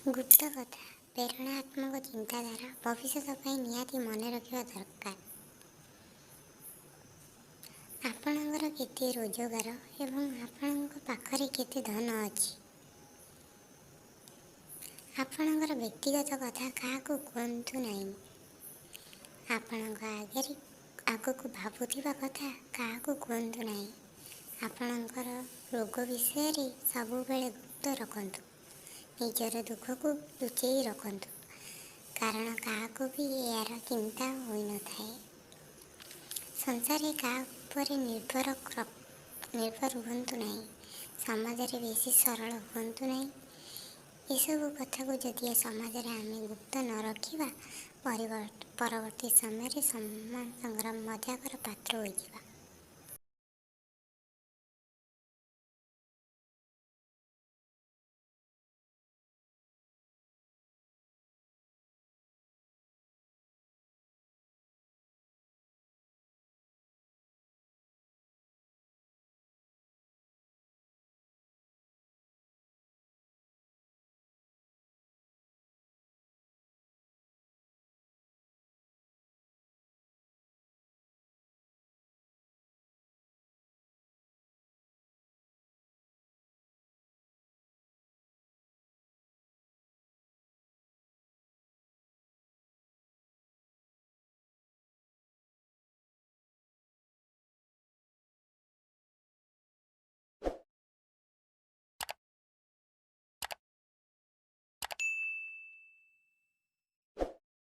ଗୁପ୍ତ କଥା, ପ୍ରେରଣାତ୍ମକ ଚିନ୍ତାଧାରା ଭବିଷ୍ୟତ ପାଇଁ ନିହାତି ମନେ ରଖିବା ଦରକାର। ଆପଣଙ୍କର କେତେ ରୋଜଗାର ଏବଂ ଆପଣଙ୍କ ପାଖରେ କେତେ ଧନ ଅଛି? ଆପଣଙ୍କର ବ୍ୟକ୍ତିଗତ କଥା କାହାକୁ କୁହନ୍ତୁ ନାହିଁ। ଆପଣଙ୍କ ଆଗକୁ ଭାବୁଥିବା କଥା କାହାକୁ କୁହନ୍ତୁ ନାହିଁ। ଆପଣଙ୍କର ରୋଗ ବିଷୟରେ ସବୁବେଳେ ଗୁପ୍ତ ରଖନ୍ତୁ। ନିଜର ଦୁଃଖକୁ ଲୁଚେଇ ରଖନ୍ତୁ, କାରଣ କାହାକୁ ବି ଏହାର ଚିନ୍ତା ହୋଇନଥାଏ। ସଂସାରରେ କାହା ଉପରେ ନିର୍ଭର ହୁଅନ୍ତୁ ନାହିଁ। ସମାଜରେ ବେଶୀ ସରଳ ହୁଅନ୍ତୁ ନାହିଁ। ଏସବୁ କଥାକୁ ଯଦି ସମାଜରେ ଆମେ ଗୁପ୍ତ ନ ରଖିବା, ପରବର୍ତ୍ତୀ ସମୟରେ ସମାନ ସଂଗ୍ରାମ ମଜାକର ପାତ୍ର ହୋଇଯିବା।